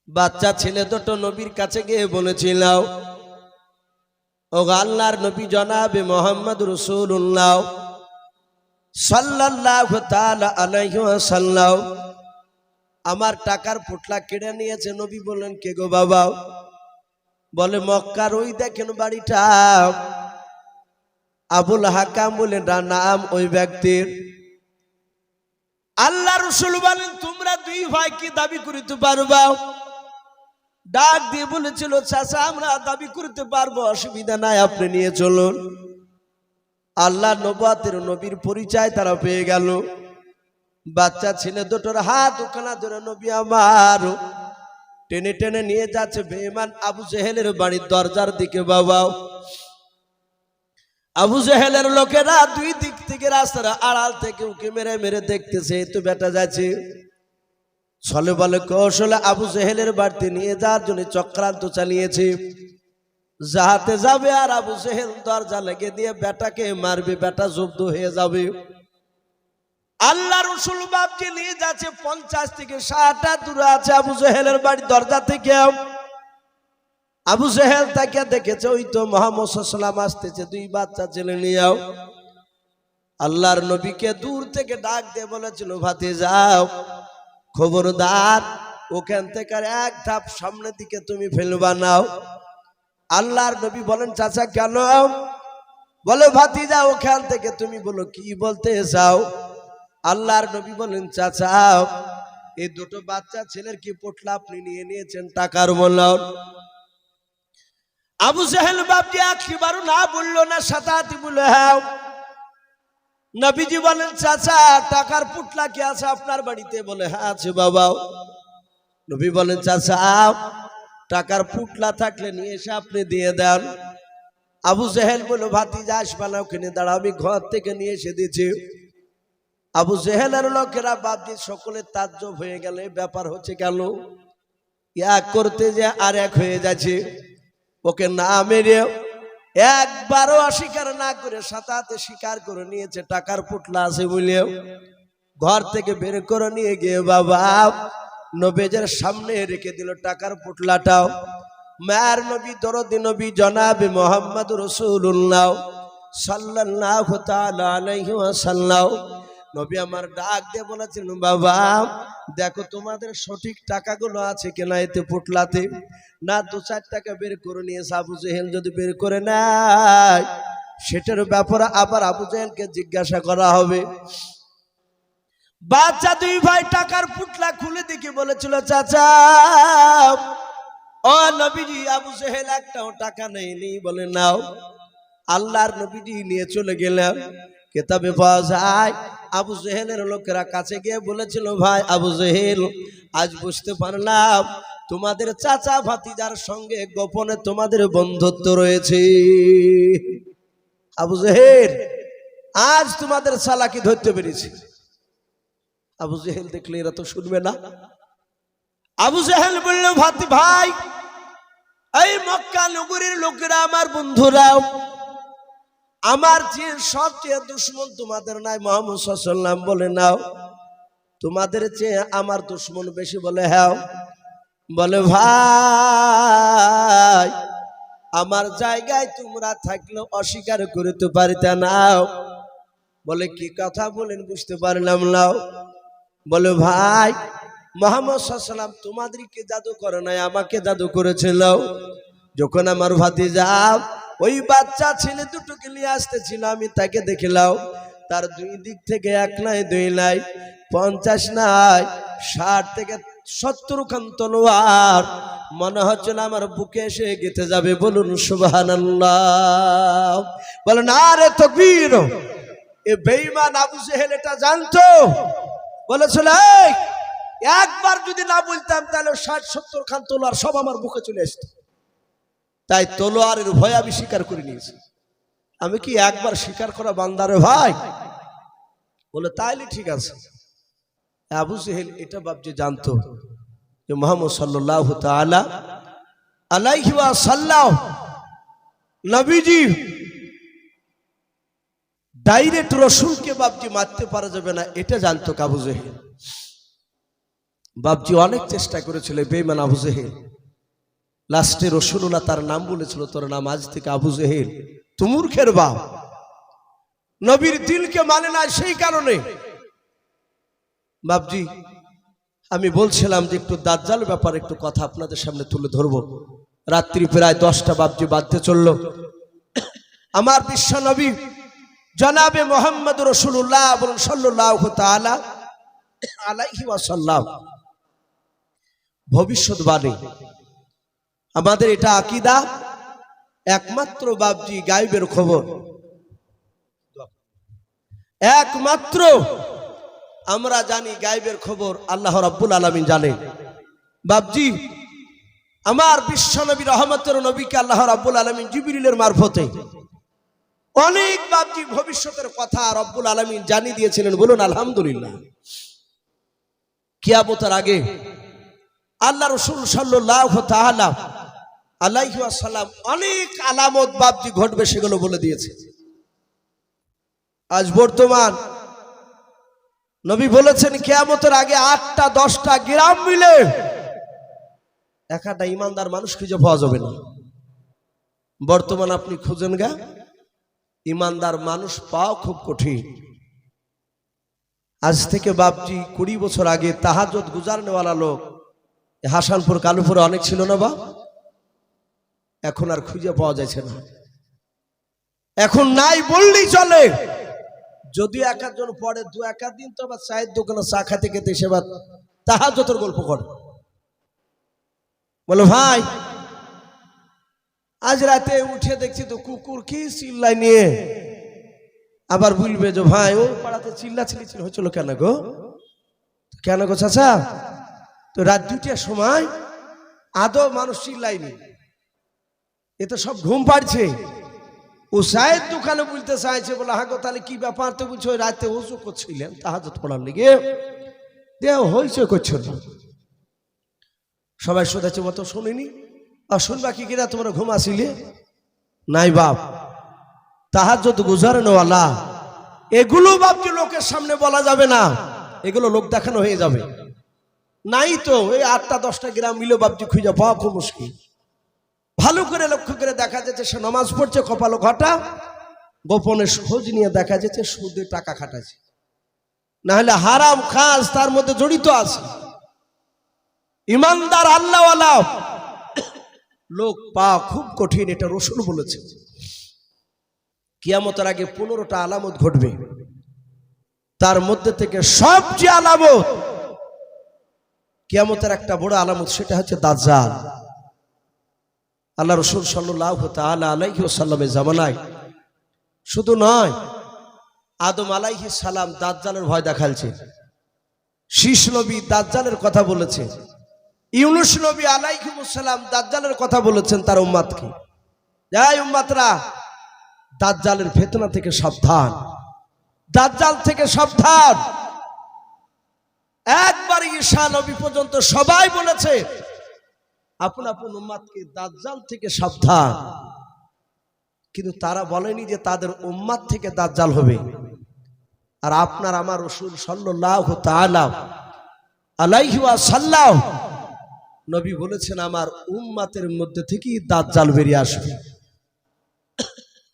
বাচ্চা ছেলে দুটো নবীর কাছে গিয়ে বলেছিল, ও আল্লাহর নবী জনাবে মুহাম্মদ রাসূলুল্লাহ সাল্লাল্লাহু তাআলা আলাইহি ওয়াসাল্লাম, আমার টাকার পোটলা কেড়ে নিয়েছে। নবী বললেন, কে গো বাবা? বলে, মক্কার ওই দেখেন বাড়িটা, আবুল হাকাম বলে নাম ওই ব্যক্তির। আল্লাহ রাসূল বলেন, তোমরা দুই ভাই কি দাবি করিতে পারবা? ডাক দিয়ে বলেছিল, চাচা আমরা দাবি করতে পারবো, অসুবিধা নাই, আপনি নিয়ে চলুন। আল্লাহ নবুয়তের নবীর পরিচয় তারা পেয়ে গেল। বাচ্চা ছেলে দুটোর হাত ওখানা ধরে নবী আমার টেনে টেনে নিয়ে যাচ্ছে বেঈমান আবু জেহেলের বাড়ির দরজার দিকে। বাবা, আবু জেহেলের লোকেরা দুই দিক থেকে রাস্তার আড়াল থেকে উঁকি মেরে মেরে দেখতেছে, তো বেটা যাচ্ছে। ছলে বলে কৌশলে আবু জেহেলের বাড়িতে নিয়ে যাওয়ার জন্য চক্রান্ত চালিয়েছে। যাহাতে যাবে আর আবু জেহেল দরজা লেগে দিয়ে বেটাকে মারবে, বেটা জব্দ হয়ে যাবে। আল্লাহ রাসূল বাপকে নিয়ে যাচ্ছে 50 থেকে 60 হাত দূরে আছে আবু জেহেলের বাড়ির দরজা থেকে। আবু জেহেল তাকে দেখেছে, ওই তো মুহাম্মদ সাল্লাল্লাহু আলাইহি ওয়াসাল্লাম আসতেছে দুই বাচ্চা ছেলে নিয়েও। আল্লাহর নবীকে দূর থেকে ডাক দিয়ে বলেছিল, ভাতিজাও খবরদার ওখান থেকে এক ধাপ সামনের দিকে তুমি ফেলবা নাও। আল্লাহর নবী বলেন, চাচা কেন? বলে, ভাতিজা ওখান থেকে তুমি বলো কি বলতে চাও। আল্লাহর নবী বলেন, চাচা এই দুটো বাচ্চা ছেলের কি পোটলা আপনি নিয়ে নিয়েছেন টাকার মূল্যায়ন? আবু জেহেল বাপজি একবারও না বললো না, সাতাতি বলে হ্যাঁ। নবীজি বলেন, চাচা টাকার পুটলা কি আছে আপনার বাড়িতে? বলে, হ্যাঁ আছে বাবা। নবী বলেন, চাচা টাকার পুটলা থাকলে নিয়ে এসে আপনি দিয়ে দেন। আবু জেহেল বলল, ভাতিজা আসবা না, ওখানে দাঁড়া, আমি ঘর থেকে নিয়ে এসে দিয়েছি। আবু জেহেলের লোকেরা বাপজি সকলে তাজ্জব হয়ে গেল, ব্যাপার হচ্ছে কেন? এক করতে যে আর এক হয়ে যাচ্ছে। ওকে না মেরে একবারও অস্বীকার না করে সাতাতে স্বীকার করে নিয়েছে টাকার পুটলা আছে বলেও। ঘর থেকে বের করে নিয়ে গিয়ে বাবা নবীজের সামনে রেখে দিল টাকার পুটলাটাও। মায়ের নবী দরদি নবী জনাবে মুহাম্মদ রাসূলুল্লাহ সাল্লাল্লাহু তাআলা আলাইহি ওয়াসাল্লাম, নবী আমার ডাক দিয়ে বলেছিলেন, বাবা দেখো তোমাদের সঠিক টাকাগুলো আছে কিনা এতে পুটলাতে। না, 2-4 টাকা বের করে নিয়েছে। আবু জেহেল যদি বের করে নেয় সেটার ব্যাপারে আবার আবু জেহেলকে জিজ্ঞাসা করা হবে। বাচ্চা দুই ভাই টাকার পুটলা খুলে দেখে বলেছিল, চাচা ও নবীজি আবু জেহেল একটাও টাকা নেয়নি। বলে, নাও। আল্লাহর নবীজি নিয়ে চলে গেলেন। কিতাবে পাওয়া যায় আবু জেহেলের লোকেরা কাছে গিয়ে বলেছিল, ভাই আবু জেহেল আজ বুঝতে পারলাম তোমাদের চাচা ভাতিজার সঙ্গে গোপনে তোমাদের বন্ধুত্ব রয়েছে। আবু জেহেল আজ তোমাদের চালাকি ধরতে পেরেছি। আবু জেহেল দেখলে এরা তো শুনবে না। আবু জেহেল বলল, ভাই এই মক্কা নগরীর লোকেরা আমার বন্ধুরা, আমার যে সবচেয়ে দুশ্মন তোমাদের নাই মুহাম্মদ সাল্লাল্লাহু আলাইহি ওয়াসাল্লাম। বলে, নাও। তোমাদের চেয়ে আমার দুশ্মন বেশি? বলে, হ্যাঁ। বলে, ভাই আমার জায়গায় তোমরা থাকলেও অস্বীকার করতে পারিতে নাও। বলে, কি কথা বলেন বুঝতে পারলাম না। বলে, ভাই মুহাম্মদ সাল্লাল্লাহু আলাইহি ওয়াসাল্লাম তোমাদেরকে জাদু করে নাই, আমাকে জাদু করেছিল। যখন আমার ভাতিজা ওই বাচ্চা ছেলে দুটোকে নিয়ে আসতেছিল, আমি তাকে দেখলাম তার দুই দিক থেকে 1 নাই 2 নাই 50 নাই 60 থেকে 70 খান তলোয়ার মনে হচ্ছে না আমার বুকে এসে গেঁথে যাবে। বলুন সুবহানাল্লাহ। বলেন নারে তাকবীর। এ বেঈমান আবু জেহেল এটা জানতো। বলেছিল, একবার যদি না বলতাম তাহলে 60-70 খান তলোয়ার সব আমার বুকে চলে আসতো। তাই তলোয়ারের ভয় আমি স্বীকার করে নিয়েছি। আমি কি একবার স্বীকার করা বান্দারে ভাই? বলে, তাইলে ঠিক আছে। আবু জেহেল এটা বাপজি জানতো যে মুহাম্মদ সাল্লাল্লাহু তাআলা আলাইহি ওয়াসাল্লাম নবীজি ডাইরেক্ট রাসূলকে বাপজি মারতে পারা যাবে না, এটা জানতো আবু জেহেল। বাপজি অনেক চেষ্টা করেছিল বেঈমান আবু জেহেল, লাস্টে রাসূলুল্লাহ তার নাম বলেছিল, তোর নাম আজ থেকে আবু জেহেল, তুই মূর্খের বাপ, নবীর দিলকে মানে না, সেই কারণে। বাপজি আমি বলছিলাম যে একটু দাজ্জাল ব্যাপারে একটু কথা আপনাদের সামনে তুলে ধরবো। রাত্রি প্রায় 10টা বাপজি বাজতে চললো। আমার বিশ্ব নবী জনাবে মোহাম্মদ রাসূলুল্লাহ সাল্লাল্লাহু তাআলা আলাইহি ওয়াসাল্লাম ভবিষ্যৎবাণী, আমাদের এটা আকীদা, একমাত্র বাপজি গায়বের খবর, একমাত্র আমরা জানি গায়বের খবর আল্লাহ রাব্বুল আলামিন জানেন। বাপজি আমার বিশ্ব নবী রহমতের নবীকে আল্লাহ রাব্বুল আলামিন জিবরিলের মারফতে অনেক বাপজি ভবিষ্যতের কথা রব্বুল আলামিন জানিয়ে দিয়েছিলেন, বলুন আলহামদুলিল্লাহ। কিয়ামতের আগে আল্লাহ রাসূল সাল্লাল্লাহু তাআলা আলাইহি ওয়াসাল্লাম অনেক আলামত বাপজি ঘটবে সেগুলো বলে দিয়েছে। আজ বর্তমান নবী বলেছেন কিয়ামতের আগে 8টা 10টা গ্রাম মিলে একটা ইমানদার মানুষ খুঁজে পাওয়া যাবে না। বর্তমান আপনি খুঁজেন গা, ইমানদার মানুষ পাওয়া খুব কঠিন। আজ থেকে বাপজি 20 বছর আগে তাহাজ্জুদ গুজারনেওয়ালা লোক হাসানপুর কালুপুরে অনেক ছিল না বা, এখন আর খুঁজে পাওয়া যাচ্ছে না, এখন নাই বললেই চলে। যদি এক একজন পড়ে 2-1 দিন তো আবার চায়ের দোকানে চা খাতে খেতে সে আবার তাহাজ্জুদের গল্প করে, বলো ভাই আজ রাতে উঠে দেখছি তো কুকুর কি চিল্লাই নিয়ে, আবার বলবে যে ভাই ওই পাড়াতে চিল্লাচিল্লি হয়েছিল কেন গো, কেন গো চাচা, তো রাত 2টার সময় আদৌ মানুষ চিল্লাইনি, এ তো সব ঘুম পাড়ছে। ও চায়ের দোকানে বলতে চাইছে, বলে হ্যাঁ গো তাহলে কি ব্যাপার, তো বলছো ওই রাতে ওযু করছিলেন তাহাজ্জুদ পড়ার লেগে, দেহ হইচই করছিল। সবাই শুনেছে মতো শুনিনি, আর শুনবা কি কিনা তোমরা ঘুম আসিলে নাই বাপ, তাহাজ্জুদ গুজারনেওয়ালা এগুলো বাপজি লোকের সামনে বলা যাবে না, এগুলো লোক দেখানো হয়ে যাবে। নাই তো এই 8টা 10টা গ্রাম মিলে বাপজি খুঁজে পাওয়া খুব মুশকিল। ভালো করে লক্ষ্য করে দেখা যাচ্ছে সে নামাজ পড়ছে, কপাল ঘটা, গোপনে খোঁজ নিয়ে দেখা যাচ্ছে সুদে টাকা খাটাচ্ছে, না হলে হারাম কাজ তার মধ্যে জড়িত আছে। ইমানদার আল্লাহওয়ালা লোক পাওয়া খুব কঠিন, এটা রাসূল বলেছে। কিয়ামতের আগে 15টা আলামত ঘটবে, তার মধ্যে থেকে সবচেয়ে আলামত, কিয়ামতের একটা বড় আলামত, সেটা হচ্ছে দাজ্জাল। আল্লাহ রাসূল সাল্লাল্লাহু তাআলা আলাইহি ওয়াসাল্লামের জামানায় শুধু নয়, আদম আলাইহিস সালাম দাজ্জালের ভয় দেখালছে, শীষ নবী দাজ্জালের কথা বলেছে, ইউনূস নবী আলাইহিস সালাম দাজ্জালের কথা বলেছেন তার উম্মতকে, যাই উম্মতরা দাজ্জালের ফিতনা থেকে সাবধান, দাজ্জাল থেকে সাবধান। একবার ঈসা নবী পর্যন্ত সবাই বলেছে আপন আপন উম্মতকে দাজ্জাল থেকে সাবধান, কিন্তু তারা বলেনি যে তাদের উম্মত থেকে দাজ্জাল হবে। আর আপনার আমার রাসূল সাল্লাল্লাহু তাআলা আলাইহি ওয়াসাল্লাম নবী বলেছেন আমার উম্মতের মধ্যে থেকেই দাজ্জাল বেরিয়ে আসবে।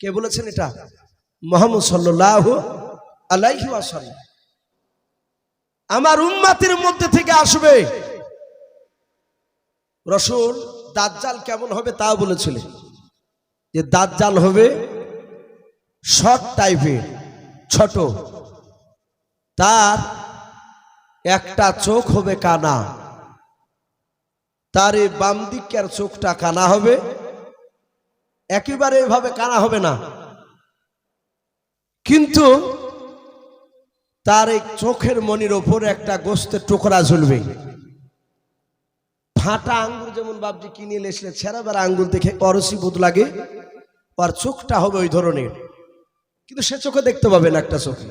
কে বলেছেন এটা? মুহাম্মদ সাল্লাল্লাহু আলাইহি ওয়াসাল্লাম আমার উম্মতের মধ্যে থেকে আসবে। রাসূল দাজ্জাল কেমন হবে তাও বলেছিলেন, যে দাজ্জাল হবে শর্ট টাইপের, ছোট, তার একটা চোখ হবে কানা, তার এই বাম দিকের চোখটা কানা হবে, একেবারে এভাবে কানা হবে না, কিন্তু তার এই চোখের মনির ওপরে একটা গোস্তের টুকরা ঝুলবে। ফাটা আঙ্গুর যেমন বাপজি কিনে এসলে ছেঁড়া বেড়া আঙ্গুর দেখে অরসি বোধ লাগে, আর চোখটা হবে ওই ধরনের, কিন্তু সে চোখে দেখতে পাবে না একটা চোখে।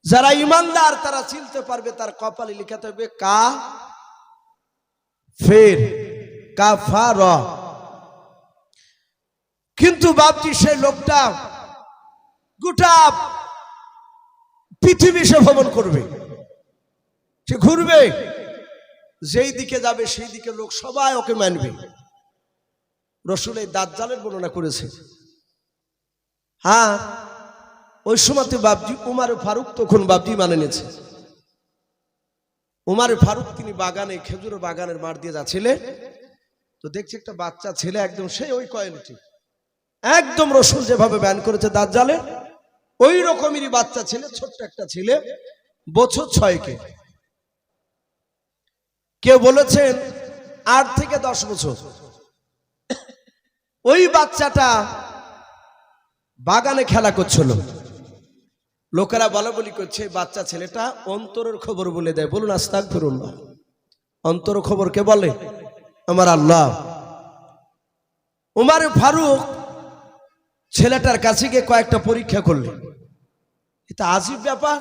যারা ইমানদার তারা চিনতে পারবে, তার কপালে লিখাতে হবে কা ফের কাফার। কিন্তু বাপজি সেই লোকটা গোটা পৃথিবী সে ভ্রমণ করবে, সে ঘুরবে, যেই দিকে যাবে সেই দিকে লোক সবাই ওকে মানবে। রসুল এই দাজ্জালের বর্ণনা করেছে। হ্যাঁ, ওই সময়তে বাবজি উমার ফারুক তখন বাবজি মানে নিয়েছে। উমার ফারুক তিনি বাগানে, খেজুর বাগানের মাঠ দিয়ে যাচ্ছিলেন, তো দেখছি একটা বাচ্চা ছেলে একদম সেই ওই কোয়ালিটি, একদম রসুল যেভাবে ব্যান করেছে দাজ্জালের ওই রকমেরই বাচ্চা ছেলে, ছোট্ট একটা ছেলে, বছর 6 কেউ বলেছেন 8 থেকে 10 বছর। ওই বাচ্চাটা বাগানে খেলা করছিল, লোকেরা বলা বলি করছে বাচ্চা ছেলেটা অন্তরের খবর বলে দেয়। বলুন আস্তাগফিরুল্লাহ। অন্তর খবর কে বলে? আমার আল্লাহ। উমার ফারুক ছেলেটার কাছে গিয়ে কয়েকটা পরীক্ষা করলেন। এটা আজীব ব্যাপার,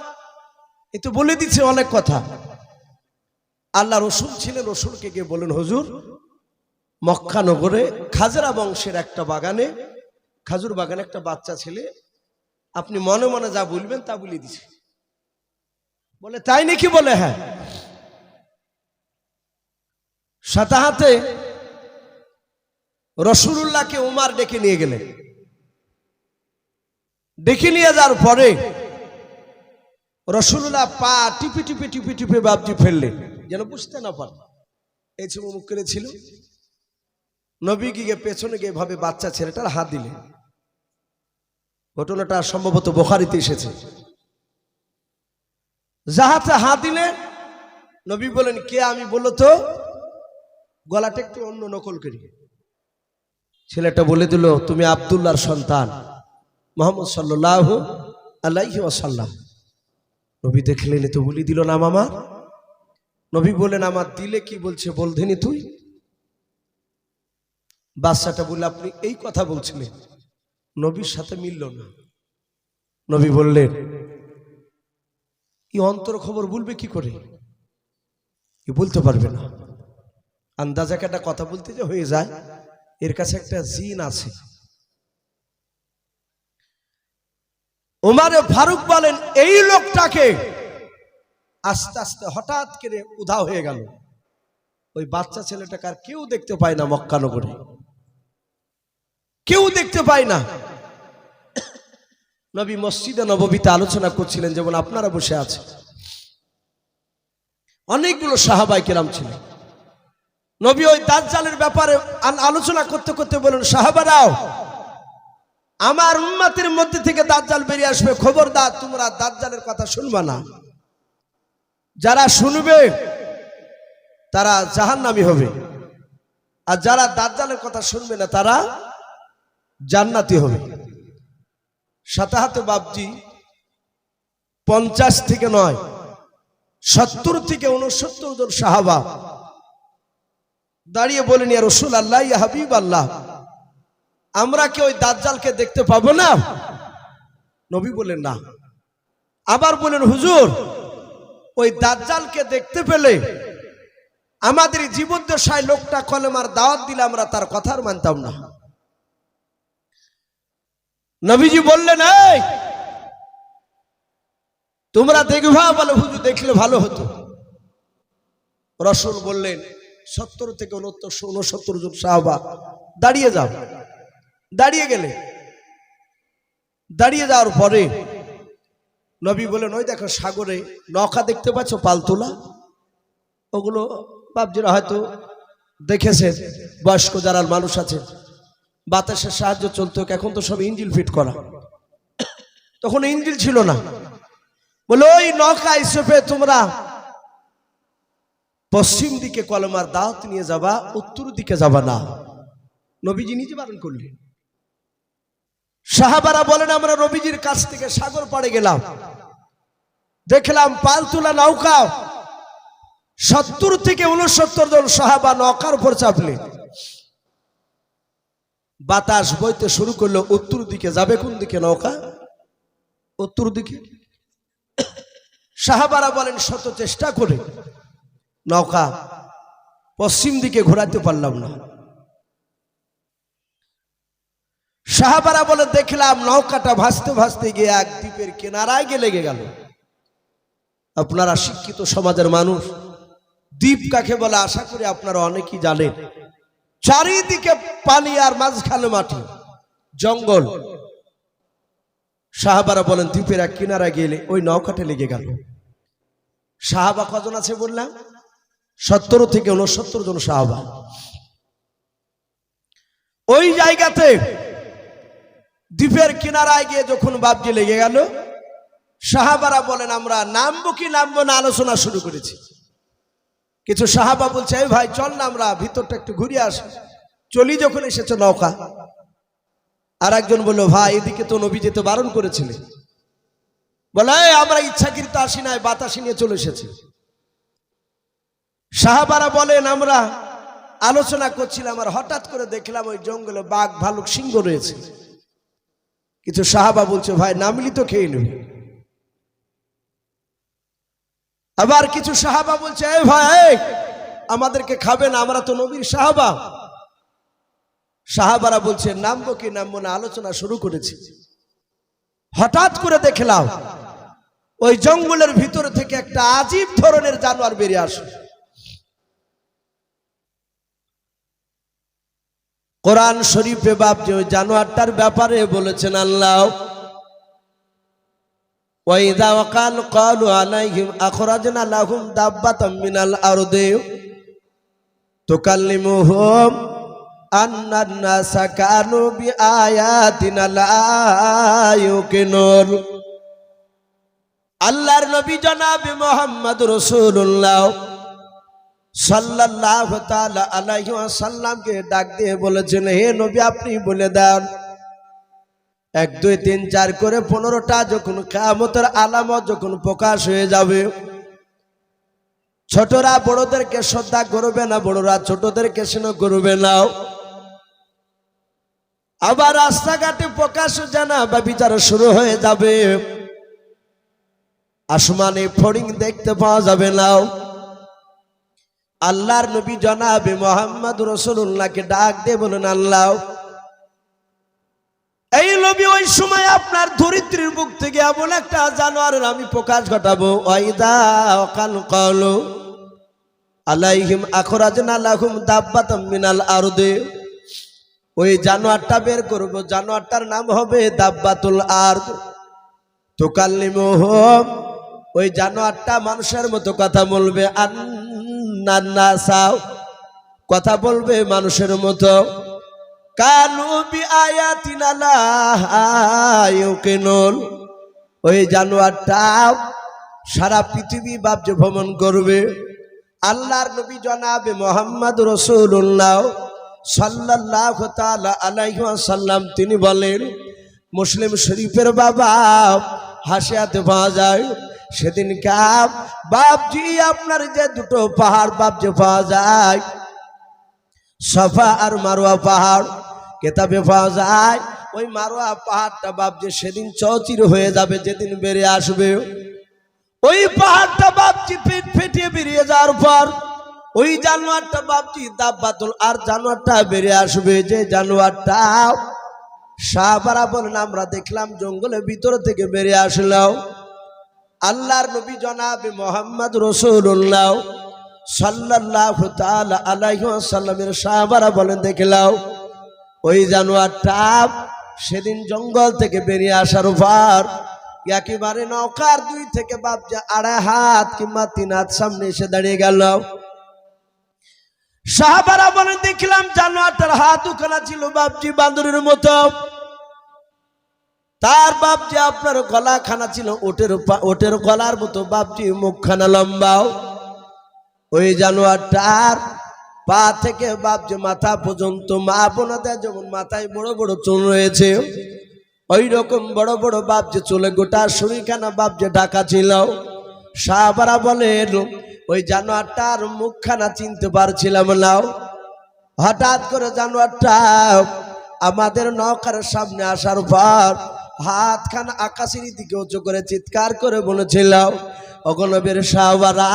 এ তো বলে দিচ্ছে অনেক কথা। আল্লাহ রসুল ছিলেন, রসুলকে গিয়ে বলেন হুজুর, মক্কা নগরে খাজরা বংশের একটা বাগানে, খাজুর বাগানে একটা বাচ্চা ছেলে, আপনি মনে মনে যা বলবেন তা বলে দিছে। বলে তাই নাকি? বলে হ্যাঁ। সাথে হাতে রসুলুল্লাহকে উমার ডেকে নিয়ে গেলেন। ডেকে নিয়ে যাওয়ার পরে রসুলুল্লাহ পা টিপে টিপে টিপে টিপে বাবজি ফেললেন যেন বুঝতে না পারে। এই যে মুখ করেছিল, নবী গিয়ে পেছনে গিয়ে ভাবে বাচ্চা ছেলেটার হাত দিলেন। ঘটনাটা সম্ভবত বুখারীতে এসেছে। যাহাতে হাত দিলেন, নবী বলেন কে? আমি বললো তো, গলাটা একটু অন্য নকল করি। ছেলেটা বলে দিল তুমি আব্দুল্লাহর সন্তান মুহাম্মদ সাল্লাল্লাহু আলাইহি ওয়াসাল্লাম। নবী দেখলেন তো বলি দিল নাম আমার। নবী বলেন আমার দিলে কি বলছে বলধিনি তুই? বাচ্চাটা বললে আপনি এই কথা বলছিলেন। নবীর সাথে মিলল না। নবী বললেন এই অন্তর খবর বলবে কি করে? কি বলতে পারবে না। আন্দাজে একটা কথা বলতে যে হয়ে যায়, এর কাছে একটা জিন আছে। উমারে ফারুক বলেন এই লোকটাকে আস্তে আস্তে হঠাৎ করে উধাও হয়ে গেল। ওই বাচ্চা ছেলেটাকে আর কেউ দেখতে পায় না, মক্কা নগরে কেউ দেখতে পায় না। নবী মসজিদে নববীতে আলোচনা করছিলেন, যেমন আপনারা বসে আছেন। অনেকগুলো সাহাবায়ে কেরাম ছিলেন। নবী ওই দাজ্জালের ব্যাপারে আলোচনা করতে করতে বলেন সাহাবারাও, আমার উম্মতের মধ্যে থেকে দাজ্জাল বেরিয়ে আসবে, খবরদার তোমরা দাজ্জালের কথা শুনবা না। যারা শুনবে তারা জাহান্নামী হবে, আর যারা দাজ্জালের কথা শুনবে না তারা জান্নাতি হবে। সাথে হাতে বাবজি 50 থেকে নয় 70 থেকে 69 জন সাহাবা দাঁড়িয়ে বলেন ইয়া রাসূলুল্লাহ, ইয়া হাবিবাল্লাহ, আমরা কি ওই দাজ্জালকে দেখতে পাবো না? নবী বলেন না। আবার বলেন হুজুর, ওই দাজ্জালকে দেখতে পেলে আমাদের জীবদ্দশায় লোকটা কলেমার দাওয়াত দিলে আমরা তার কথা আর মানতাম না। নবীজি বললেন এই তোমরা দেখবা? বলে হুজুর দেখলে ভালো হতো। রাসূল বললেন 70 থেকে 69 জন সাহাবা দাঁড়িয়ে যাও। দাঁড়িয়ে গেলে, দাঁড়িয়ে যাওয়ার পরে নবী বলেন ওই দেখো সাগরে নৌকা দেখতে পাচ্ছ পালতোলা? ওগুলো বাপজিরা হয়তো দেখেছেন, বয়স্ক যারা মানুষ আছে, বাতাসের সাহায্য চলতো। এখন তো সব ইঞ্জিন ফিট করা, তখন ইঞ্জিন ছিল না। বলে ওই নৌকায় চেপে তোমরা পশ্চিম দিকে কলেমার দাওয়াত নিয়ে যাবা, উত্তর দিকে যাবা না। নবীজি নিজে বারণ করলেন। সাহাবারা বলেন আমরা নবীজির কাছ থেকে সাগর পাড়ে গেলাম, দেখলাম পালতোলা নৌকা, 70 থেকে 69 জন সাহাবা নৌকার উপর চাপলে বাতাস বইতে শুরু করলো। উত্তর দিকে যাবে কোন দিকে নৌকা? উত্তর দিকে। সাহাবারা বলেন শত চেষ্টা করে নৌকা পশ্চিম দিকে ঘোরাতে পারলাম না। সাহাবারা বলে দেখলাম নৌকাটা ভাসতে ভাসতে গিয়ে এক দ্বীপের কিনারায় গিয়ে লেগে গেল। আপনারা শিক্ষিত সমাজের মানুষ, দ্বীপ কাকে বলে আশা করি আপনারা অনেকেই জানেন। চারিদিকে পানি আর মাঝখানে মাটি, জঙ্গল। সাহাবারা বলেন দ্বীপের এক কিনারা গেলে ওই নৌকাটা লেগে গেল। সাহাবা কজন আছে বললাম? 70 থেকে 69 জন সাহাবা। ওই জায়গাতে দ্বীপের কিনারায় গিয়ে যখন বাবজি লেগে গেল, সাহাবারা বলেন আমরা নামবো কি নামবো না আলোচনা শুরু করেছি। কিছু সাহাবা বলছে এই ভাই চল না আমরা ভিতরটা একটু ঘুরে আসি, চলি যখন এসেছে নৌকা। আর একজন বললো ভাই এদিকে তো নবী যেতে বারণ করেছিলেন। বলে আমরা ইচ্ছাকৃত আসি নাই, বাতাসি নিয়ে চলে এসেছি। সাহাবারা বলেন আমরা আলোচনা করছিলাম আর হঠাৎ করে দেখলাম ওই জঙ্গলে বাঘ ভালুক সিংহ রয়েছে। কিছু সাহাবা বলছে ভাই নামলি তো খেয়ে নেবে। আবার কিছু সাহাবা বলছে এই ভাই আমাদেরকে খাবে না, আমরা তো নবীর সাহাবা। সাহাবারা বলছে নামবো কি নামবো না আলোচনা শুরু করেছি। হঠাৎ করে দেখলাম ওই জঙ্গলের ভিতর থেকে একটা আজীব ধরনের জানোয়ার বেরিয়ে আসে। কোরআন শরীফে বাপজি ওই জানোয়ারটার ব্যাপারে বলেছেন আল্লাহ ওয়াইদা ওয়াকাল ক্বালু আলাইহিম আখরাজনা লাহুম দাব্বাতাম মিনাল আরদি তুকাল্লিমুহুম আন্নান নাসা কানু বিআয়াতিনা লা ইউকিনুন। আল্লাহর নবী জনাব মুহাম্মদ রাসূলুল্লাহ সাল্লাল্লাহু তাআলা আলাইহি ওয়াসাল্লামকে ডাক দিয়ে বলেছেন হে নবী আপনি বলে দেন 1 2 3 4 করে 15টা যখন কিয়ামতের আলামত যখন প্রকাশ হয়ে যাবে, ছোটরা বড়দেরকে শ্রদ্ধা করবে না, বড়রা ছোটদেরকে স্নেহ করবে না। আবার রাস্তাঘাটে প্রকাশ জানা বা বিচার শুরু হয়ে যাবে, আসমানে ফড়িং দেখতে পাওয়া যাবে না। আল্লাহর নবী জনাবে মুহাম্মদ রাসূলুল্লাহকে ডাক দিয়ে বলেন আল্লাহ এই নবী ওই সময় আপনার ধরিত্রীর বুক থেকে এমন একটা জানোয়ারের আমি প্রকাশ ঘটাবো ওয়াইদা ওয়াকাল ক্বালু আলাইহিম আখরাজনা লাহুম দাব্বাতাম মিনাল আরদি। ওই জানোয়ারটা বের করব, জানোয়ারটার নাম হবে দাব্বাতুল আরদ। তুকাল্লিমুহুম ওই জানোয়ারটা মানুষের মতো কথা বলবে, আন্নান নাসা কথা বলবে মানুষের মতো, কানু বিআয়াতিনা লা ইউকিনুন। ওই জানোয়ারটা সারা পৃথিবী বাপজি ভ্রমণ করবে। আল্লাহর নবী জনাবে মুহাম্মদ রাসূলুল্লাহ সাল্লাল্লাহু তাআলা আলাইহি ওয়াসাল্লাম তিনি বলেন মুসলিম শরীফের বাবা হাসিয়াতে পাওয়া যায় সেদিন কাব বাপজি আপনার যে দুটো পাহাড় বাপজি পাওয়া যায় সাফা আর মারওয়া পাহাড়, কিতাবে পাওয়া যায় ওই মারওয়া পাহাড়টা বাপজি সেদিন চৌচির হয়ে যাবে যেদিন বেরিয়ে আসবে। ওই পাহাড়টা বাপজি পেট ফেটে বেরিয়ে যাওয়ার পর ওই জানোয়ারটা বাপজি দাব্বাতুল আর জানোয়ারটা বেরিয়ে আসবে। যে জানোয়ারটা সাহাবারা বলেন আমরা দেখলাম জঙ্গলের ভিতর থেকে বেরিয়ে আসলাম। আল্লাহর নবী জনাবে মুহাম্মদ রাসূলুল্লাহ সাল্লাল্লাহু তাআলা আলাইহি ওয়াসাল্লামের সাহাবারা বলেন দেখলাম ওই জানোয়ারটা সেদিন জঙ্গল থেকে বেরিয়ে আসার পর একেবারে নৌকার 2 থেকে বাপজি 2.5 হাত কিংবা 3 হাত সামনে এসে দাঁড়িয়ে গেল। সাহাবারা বলেন দেখলাম জানোয়ারটার হাত উখানা ছিল বাপজি বান্দরের মতো, তার বাপজি আপনার গলা খানা ছিল ওটের গলার মতো বাপজি মুখখানা লম্বাও। ওই জানোয়ারটার পা থেকে বাপজি মাথা পর্যন্ত মা বোনাদের যেমন মাথায় বড় বড় চুল রয়েছে ওই রকম বড় বড় বাপজি চুলে গোটা শরীরখানা বাপজি ঢাকা ছিল। সাহাবারা বলেন ওই জানোয়ারটার মুখখানা চিনতে পারছিলাম না। হঠাৎ করে জানোয়ারটা আমাদের নৌকার সামনে আসার পর হাতখানা আকাশের দিকে উঁচু করে চিৎকার করে বলেছিল ওগো নবীর সাহাবারা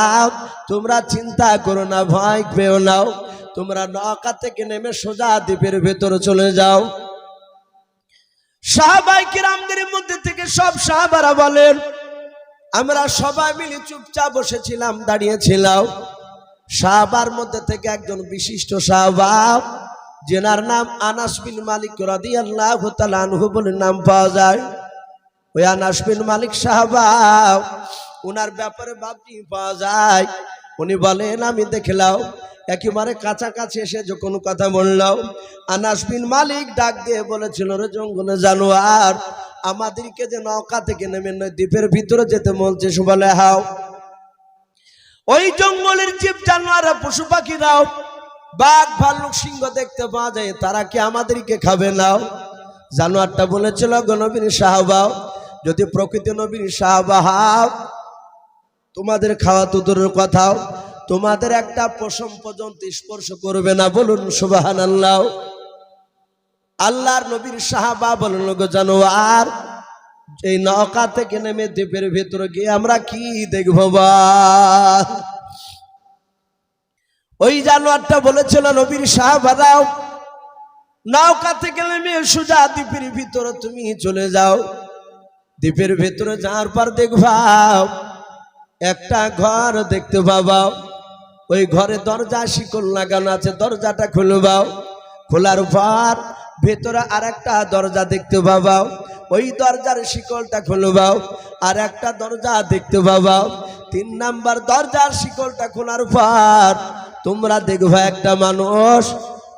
তোমরা চিন্তা করো না, ভয় পেও না, তোমরা নৌকা থেকে নেমে সোজা দ্বীপের ভেতরে চলে যাও। সাহাবায়ে কিরামদের মধ্যে থেকে সব সাহাবারা বলেন আমরা সবাই মিলে চুপচাপ বসেছিলাম, দাঁড়িয়েছিলাম। সাহাবার মধ্যে থেকে একজন বিশিষ্ট সাহাবা, যেনার নাম আনাস বিন মালিক রাদিয়াল্লাহু তাআলা আনহু বলে নাম পাওয়া যায়। ওই আনাস বিন মালিক সাহাবা, ওনার ব্যাপারে বাপজি পাওয়া যায়। উনি বলেন, আমি দেখলাম একেবারে কাছাকাছি এসে যখন কথা বললাম, আনাস বিন মালিক ডাক দিয়ে বলেছিল, রে জঙ্গলে জানোয়ার, আমাদেরকে যে নৌকা থেকে নেমে দ্বীপের ভিতরে যেতে বলছে। বলে হাও, ওই জঙ্গলের জীব জানোয়ার পশু পাখিরাও বাঘ ভাল্লুক সিংহ দেখতে পাওয়া যায়, তারা কি আমাদেরকে খাবে না? জানোয়ারটা বলেছিল, গো নবীর সাহাবা, যদি প্রকৃতি নবীর সাহাবা হও, তোমাদের খাওয়া তো দূরের কথাও, তোমাদের একটা পশম পর্যন্ত স্পর্শ করবে না। বলুন সুবহানাল্লাহ। আল্লাহর নবীর সাহাবা বলেন, গো জানোয়ার, এই নৌকা থেকে নেমে দ্বীপের ভেতরে গিয়ে আমরা কি দেখব? ওই জানোয়ারটা বলেছিল, নবীর সাহাবারাও, নৌকা থেকে নেমে সোজা দ্বীপের ভিতরে তুমি চলে যাও। দ্বীপের ভেতরে যাওয়ার পর দেখবা একটা ঘর দেখতে পাবা। ওই ঘরে দরজা শিকল লাগানো আছে, দরজাটা খুলবাও। খোলার পর ভেতরে আর একটা দরজা দেখতে পাবা, ওই দরজার শিকলটা খুলবাও। আর একটা দরজা দেখতে পাবা, 3 নাম্বার দরজার শিকলটা খোলার পর তোমরা দেখবা একটা মানুষ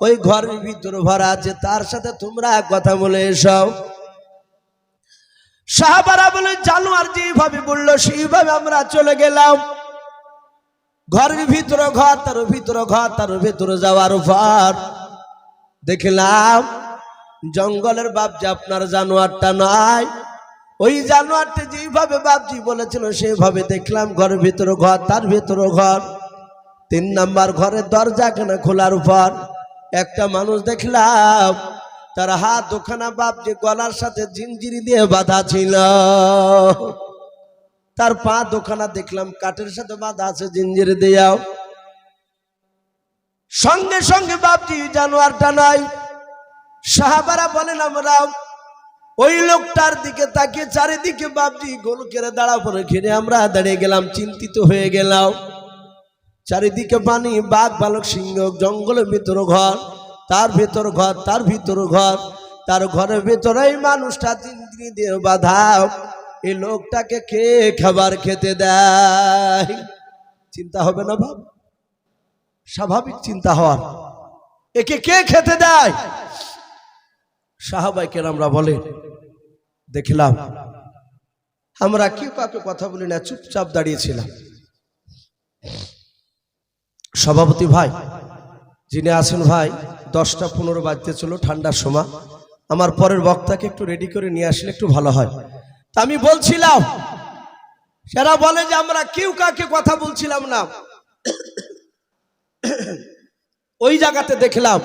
ওই ঘরের ভিতরে ভরা আছে, তার সাথে তোমরা কথা বলে এসো। সাহাবারা বলে, জানোয়ার যেভাবে বললো সেইভাবে আমরা চলে গেলাম। ঘরের ভিতরে ঘর, তার ভিতরে ঘর, তার ভিতরে যাওয়ার পর দেখলাম জঙ্গলের বাপজি আপনার জানোয়ারটা নয়। ওই জানোয়ারটা যেভাবে বাপজি বলেছিল সেভাবে দেখলাম, ঘরের ভিতরে ঘর, তার ভিতরে ঘর। 3 নাম্বার ঘরের দরজা কেন খোলার পর একটা মানুষ দেখলাম, তার হাত দুখানা বাপজি গলার সাথে জিঞ্জিরি দিয়ে বাঁধা ছিল, তার পা দুখানা দেখলাম কাঠের সাথে বাঁধা আছে জিঞ্জিরি দিয়াও। সঙ্গে সঙ্গে বাপজি জানোয়ারটা নয়। সাহাবারা বলেন, আমরা ওই লোকটার দিকে তাকিয়ে চারিদিকে বাপজি গোল করে দাঁড়া পড়ে ঘিরে আমরা দাঁড়িয়ে গেলাম, চিন্তিত হয়ে গেলাম। চারিদিকে পানি, বাঘ ভালুক সিংহ, জঙ্গলের ভিতর ঘর, তার ভিতর ঘর, তার ভিতর ঘর, তার ঘরের ভিতরে এই মানুষটা জিঞ্জিরি দিয়ে বাঁধা। এই লোকটাকে কে খাবার খেতে দেয়? চিন্তা হবে না ভাব? স্বাভাবিক চিন্তা হওয়ার, একে কে খেতে দেয়? সাহাবায়ে কেরামরা বলে, দেখলাম আমরা কেউ কাউকে কথা বলি না, চুপচাপ দাঁড়িয়েছিলাম। সভাপতি ভাই যিনি আছেন, ভাই 10টা 15 বাজতে চলো, ঠান্ডার সময়, আমার পরের বক্তাকে একটু রেডি করে নিয়ে আসলে একটু ভালো হয়। তা আমি বলছিলাম, সেরা বলে যে আমরা কেউ কাকে কথা বলছিলাম না। ওই জায়গাতে দেখলাম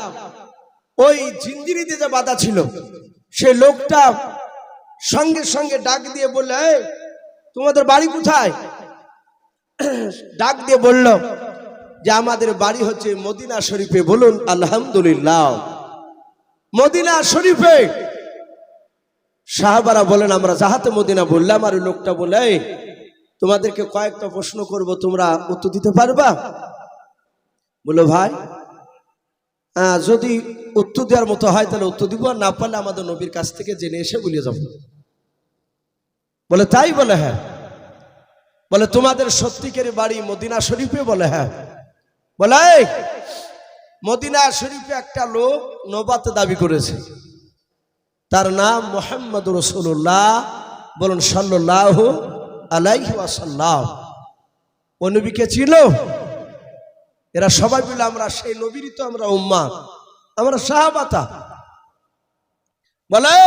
ওই জিঞ্জিরিতে যে বাঁধা ছিল সে লোকটা সঙ্গে সঙ্গে ডাক দিয়ে বলল, এই তোমাদের বাড়ি কোথায়? ডাক দিয়ে বলল যে আমাদের বাড়ি হচ্ছে মদিনা শরীফে। বলুন আলহামদুলিল্লাহ। মদিনা শরীফে। সাহাবারা বলেন, আমরা যাহাতে মদিনা বললাম। আর লোকটা বলে, তোমাদেরকে কয়েকটা প্রশ্ন করব, তোমরা উত্তর দিতে পারবা? বলো, ভাই যদি উত্তর দেওয়ার মতো হয় তাহলে উত্তর দিব, আর না পারলে আমাদের নবীর কাছ থেকে জেনে এসে বলে যাব। বলে, তাই? বলে, হ্যাঁ। বলে, তোমাদের সত্যিকার বাড়ি মদিনা শরীফে? বলে, হ্যাঁ। বলে, মদিনা শরীফে একটা লোক নবুয়ত দাবি করেছে, তার নাম মুহাম্মদুর রাসূলুল্লাহ। বলুন সাল্লাল্লাহু আলাইহি ওয়াসাল্লাম। ও নবীকে ছিল? এরা সবাই বলে, আমরা সেই নবীরই তো আমরা উম্মাত, আমরা সাহাবাতা। বলে,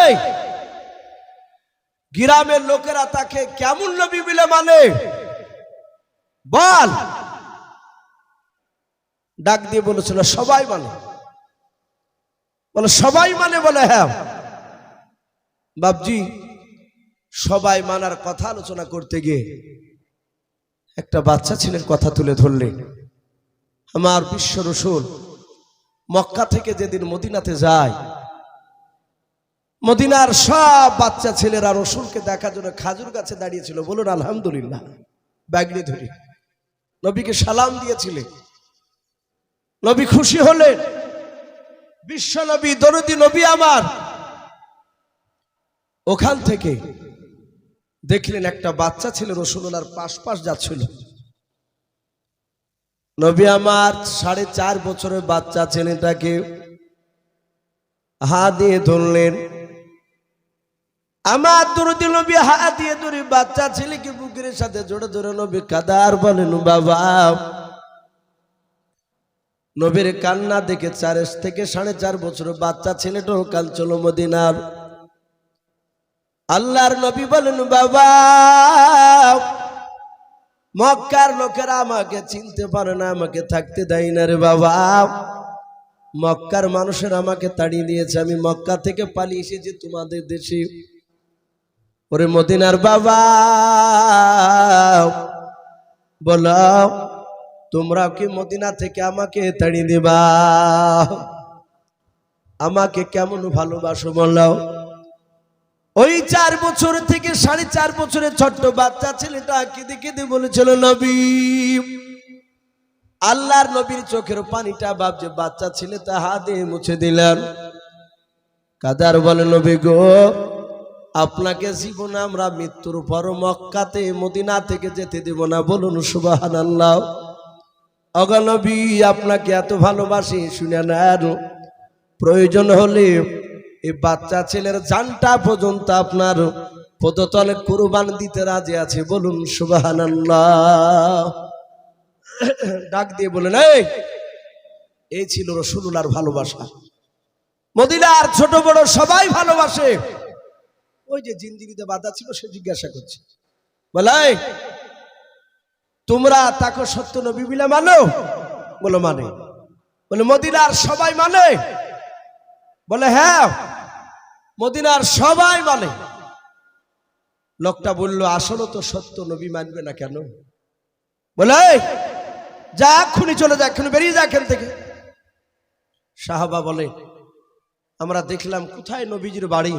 গ্রামের লোকেরা তাকে কেমন নবী বলে মানে? বল। ডাক দিয়ে বলেছিল, সবাই মানে। বলে, সবাই মানে? বলে, হ্যাঁ। বাপজি, সবাই মানার কথা আলোচনা করতে গিয়ে একটা বাচ্চা ছেলের কথা তুলে ধরলেন। আমার বিশ্ব রাসূল মক্কা থেকে যেদিন মদিনাতে যায়, মদিনার সব বাচ্চা ছেলেরা রাসূলকে দেখার জন্য খাজুর গাছে দাঁড়িয়েছিল। বলুন আলহামদুলিল্লাহ। ব্যাগড়ি ধরে নবীকে সালাম দিয়েছিলেন। নবী খুশি হলেন। বিশ্ব নবী, দরদি নবী আমার। ওখান থেকে দেখলেন একটা বাচ্চা ছেলে রাসূলুল্লাহর পাশ যাচ্ছিল। নবী আমার 4.5 বছরের বাচ্চা ছেলেটাকে হাত দিয়ে ধরলেন। আমার দরদি নবী হাত দিয়ে ধরে বাচ্চা ছেলেকে বুকের সাথে জড়ে ধরে নবী কাদার বলেন, বাবা। নবীর কান্না দেখে 4 থেকে 4.5 বছরের বাচ্চা ছেলেটাও কাঁদছিল মদিনার। আল্লাহর নবী বলেন, বাবা, মক্কার লোকেরা আমাকে চিনতে পারে না, আমাকে থাকতে দেয় না রে বাবা। মক্কার মানুষের আমাকে তাড়িয়ে দিয়েছে, আমি মক্কা থেকে পালিয়ে এসেছি তোমাদের দেশে। ওরে মদিনার বাবা, বলো তোমরা কি মদিনা থেকে আমাকে তাড়িয়ে দিবা? আমাকে কেমন ভালোবাসো বলো। ওই 4 বছর থেকে 4.5 বছরের ছোট্ট বাচ্চা ছেলেটা কেঁদে কেঁদে বলেছিল, নবী। আল্লাহর নবীর চোখের পানিটা ভাবছে বাচ্চা ছেলেটা হাত দিয়ে মুছে দিলেন। কাদার বলে, নবী গো, আপনাকে জীবনে আমরা মৃত্যুর পর মক্কাতে মদিনা থেকে যেতে দেব না, বলুন সুবহানাল্লাহ। ওগো নবী, আপনাকে এত ভালোবাসি, শুনে নেন, প্রয়োজন হলে এই বাচ্চা ছেলের জানটা পর্যন্ত আপনার পদতলে কুরবান দিতে রাজি আছে, বলুন সুবহানাল্লাহ। ডাক দিয়ে বলেন, এই ছিল রাসূলুল্লাহর ভালোবাসা। মদিনার ছোট বড় সবাই ভালোবাসে। ওই যে জিনজিরিতে বাধা ছিল, সে জিজ্ঞাসা করছে, বলে, তোমরা তাকে সত্য নবী বলে মানো? বলো মানে। বলে, মদিনার সবাই মানে? বলে, হ্যাঁ, মদিনার সবাই মানে। লোকটা বলল, আসলে তো সত্য নবী মানবে না কেন? বলে, যা এক্ষুনি চলে যা, এক্ষুনি বেরিয়ে যা এখান থেকে। সাহাবা বলে, আমরা দেখলাম কোথায় নবীজির বাড়ি,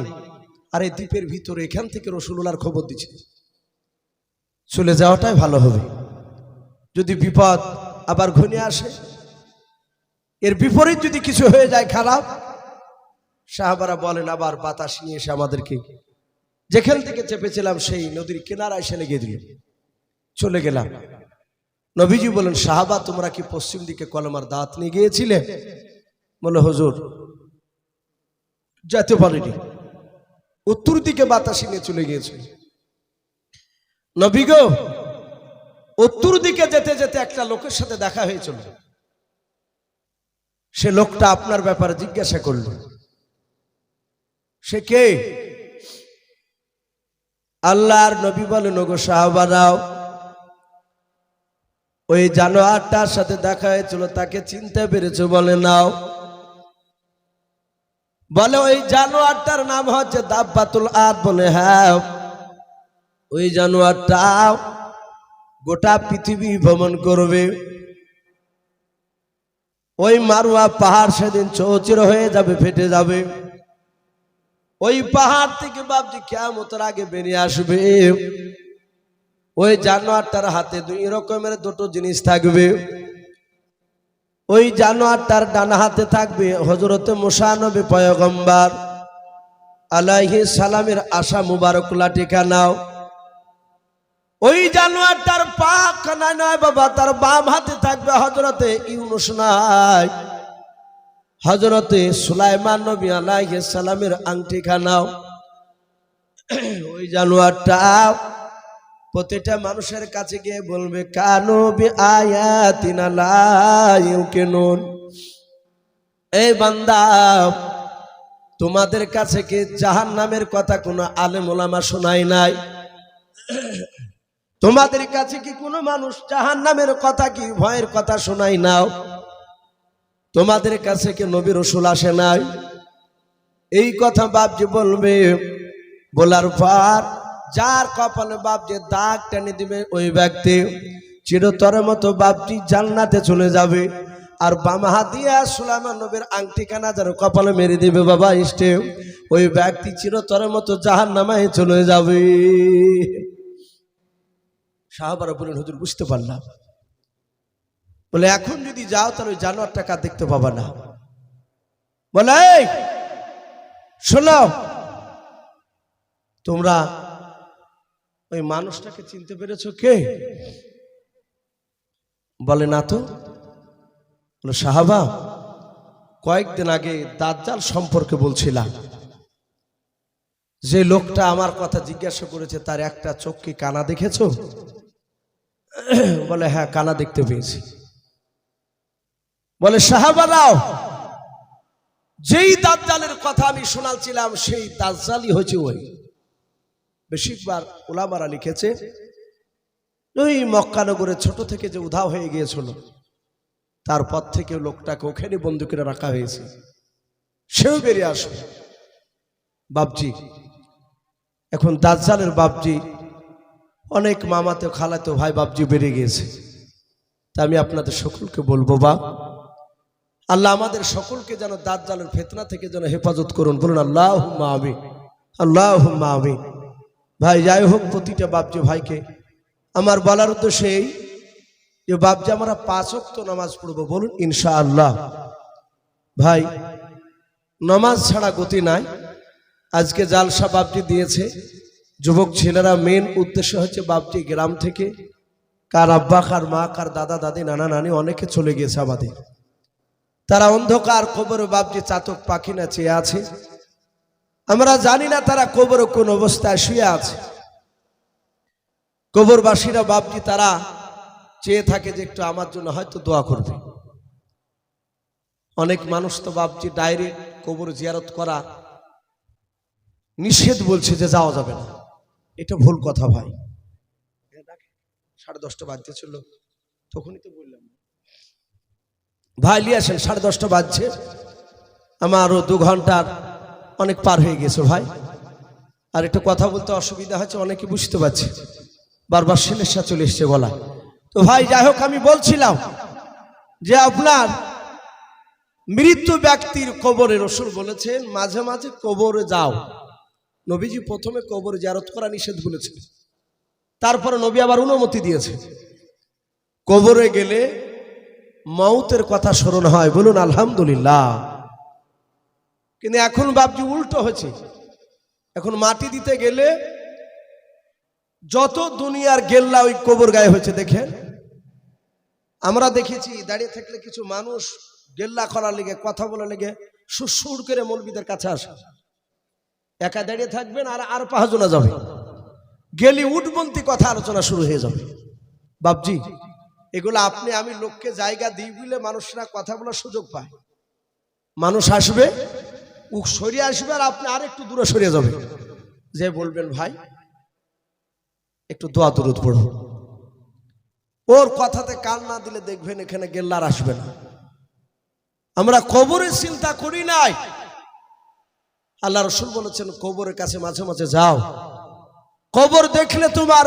আর এই দ্বীপের ভিতরে, এখান থেকে রাসূলুল্লাহর খবর দিচ্ছে, চলে যাওয়াটাই ভালো হবে। যদি বিপদ আবার ঘনিয়ে আসে, এর বিপরীত যদি কিছু হয়ে যায় খারাপ, সাহাবারা বলেন আবার বাতাস নিয়ে এসে আমাদেরকে যেখান থেকে চেপেছিলাম সেই নদীর কিনারায় এসে লেগে দিল, চলে গেলাম। নবীজি বলেন, সাহাবা তোমরা কি পশ্চিম দিকে কলমার দাঁত নিয়ে গিয়েছিলে? বলে, হুজুর যেতে পারিনি, উত্তর দিকে বাতাস নিয়ে চলে গিয়েছে। নবী গো, উত্তর দিকে যেতে যেতে একটা লোকের সাথে দেখা হয়েছিল। সে লোকটা আপনার ব্যাপারে জিজ্ঞাসা করল। সে কে? আল্লাহর নবী বলেন, ওগো সাহাবারাও, ওই জানোয়ারটার সাথে দেখা হয়েছিল, তাকে চিনতে পেরেছো? বলে, নাও। বলে, ওই জানোয়ারটার নাম হচ্ছে দাব্বাতুল আদ। বলে, হ্যাঁ, ওই জানোয়ারটা গোটা পৃথিবী ভ্রমণ করবে। ওই মারওয়া পাহাড় সেদিন চৌচির হয়ে যাবে, ফেটে যাবে। ওই পাহাড় থেকে বাপজি কিয়ামতের আগে বেরিয়ে আসবে। ওই জানোয়ারটার হাতে 2 রকমের 2টো জিনিস থাকবে। ওই জানোয়ারটার ডান হাতে থাকবে হযরতে মুসা নবী পয়গম্বর আলাইহিস সালামের আশা মুবারক লাঠিকা নাও। ওই জানোয়ারটার পা কানা নয় বাবা, তার বাম হাতে থাকবে হযরতে ইউনুস নাই, হযরতে সুলাইমান নবী আলাইহিস সালামের আংটি খানাও। ওই জানোয়ারটা প্রতিটা মানুষের কাছে গিয়ে বলবে, কানু বি আয়াতিনা লা ইউকিনুন। এই বান্দা, তোমাদের কাছে কি জাহান্নামের কথা কোনো আলেম ওলামা শোনায় নাই? তোমাদের কাছে কি কোনো মানুষ জাহান্নামের কথা, কি ভয়ের কথা শোনায় নাও? তোমাদের কাছে কি নবী রাসূল আসে নাই? এই কথা বাপজি বলবে। বলার পর যার কপালে বাপজি দাগ টেনে দিবে, ওই ব্যক্তি চিরতরের মতো বাপজি জান্নাতে চলে যাবে। আর বাম হাত দিয়ে সুলাইমান নবীর আংটিখানা যার কপালে মেরে দিবে বাবা ইষ্টে, ওই ব্যক্তি চিরতরের মতো জাহান্নামে চলে যাবে। সাহাবারা বলেন, হুজুর বুঝতে পারলাম। বলে এখন যদি যাও তাহলে ওই জানোয়ার টাকা দেখতে পাবা না। বলে এই শোনো, তোমরা ওই মানুষটাকে চিনতে পেরেছো কে? বলে না তো। বলে সাহাবা, কয়েকদিন আগে দাজ্জাল সম্পর্কে বলছিলাম, যে লোকটা আমার কথা জিজ্ঞাসা করেছে তার একটা চোখ কি কানা দেখেছো? বলে হ্যাঁ, কানা দেখতে পেয়েছি। বলে সাহাবারাও, যেই দাজ্জালের কথা আমি শোনাচ্ছিলাম সেই দাজ্জালই হচ্ছে ওই। বেশিরভাগ উলামারা লিখেছে ওই মক্কানগরে ছোট থেকে যে উধাও হয়ে গিয়েছিল তারপর থেকে লোকটাকে ওখানে বন্দি করে রাখা হয়েছে, সেও বেরিয়ে আসবে। বাপজি, এখন দাজ্জালের বাপজি অনেক মামাতে খালাতে ভাই বাপজি বেরিয়ে গিয়েছে। তা আমি আপনাদের সকলকে বলবো, বাপ আল্লাহ আমাদের সকলকে যেন দাজ্জালের ফিতনা থেকে যেন হেফাজত করুন। বলুন আল্লাহুম্মা আমিন, আল্লাহুম্মা আমিন। ভাই যাই হোক, প্রতিটা বাপজি ভাইকে আমার বলার উদ্দেশ্য এই যে বাপজি আমরা 5 ওয়াক্ত নামাজ পড়বো। বলুন ইনশাআল্লাহ। ভাই নামাজ ছাড়া গতি নাই। আজকে জালসা বাপজি দিয়েছে, যুবক ছেলেরা মেন উদ্দেশ্য হচ্ছে বাপজি গ্রাম থেকে কার আব্বা, কার মা, কার দাদা দাদি, নানা নানি অনেকে চলে গিয়েছে আমাদের। তারা অন্ধকার কবরে বাপজি চাতক পাখি না চেয়ে আছে। আমরা জানি না তারা কবরে কোন অবস্থায় শুয়ে আছে। কবরবাসীরা বাপজি তারা চেয়ে থাকে যে একটু আমার জন্য হয়তো দোয়া করবে। অনেক মানুষ তো বাপজি ডাইরেক্ট কবর জিয়ারত করা নিষেধ বলছে যে যাওয়া যাবে না। এটা ভুল কথা ভাই। 10:30 বাজতে ছিল, তখনই তো বললাম ভাই নিয়ে আসেন। 10:30 বাজছে, আমারও 2 ঘন্টার অনেক পার হয়ে গেছে ভাই। আর একটু কথা বলতে অসুবিধা হচ্ছে, অনেকে বুঝতে পারছে, বারবার সমস্যা চলে এসছে বলা। তো ভাই যাই হোক, আমি বলছিলাম যে আপনার মৃত্যু ব্যক্তির কবরে রসুল বলেছেন মাঝে মাঝে কবরে যাও। নবীজি প্রথমে কবর জিয়ারত করা নিষেধ বলেছেন, তারপরে নবী আবার অনুমতি দিয়েছে। কবরে গেলে মৌতের কথা স্মরণ হয়। বলুন আলহামদুলিল্লাহ। কিন্তু এখন বাপজি উল্টো হয়েছে। এখন মাটি দিতে গেলে যত দুনিয়ার গেল্লা ওই কবর গায়ে হয়েছে। দেখেন, আমরা দেখেছি দাঁড়িয়ে থাকলে কিছু মানুষ গেল্লা করার লেগে, কথা বলার লেগে সুর করে মৌলবীদের কাছে আসে। একা দাঁড়িয়ে থাকবেন আর 5 জনা যাবে, গেলি উঠবন্তি কথা আলোচনা শুরু হয়ে যাবে। বাপজি এগুলো আপনি আমি লোককে জায়গা দিই বলে মানুষরা কথা বলার সুযোগ পায়। মানুষ আসবে, সরিয়ে আসবে, আর আপনি আর একটু দূরে সরিয়ে যাবে, যে বলবেন ভাই একটু দোয়া দরুদ পড়ো। ওর কথাতে কান না দিলে দেখবেন এখানে গেল্লার আসবে না। আমরা কবরের চিন্তা করি নাই। আল্লাহ রসুল বলেছেন কবরের কাছে মাঝে মাঝে যাও। কবর দেখলে তোমার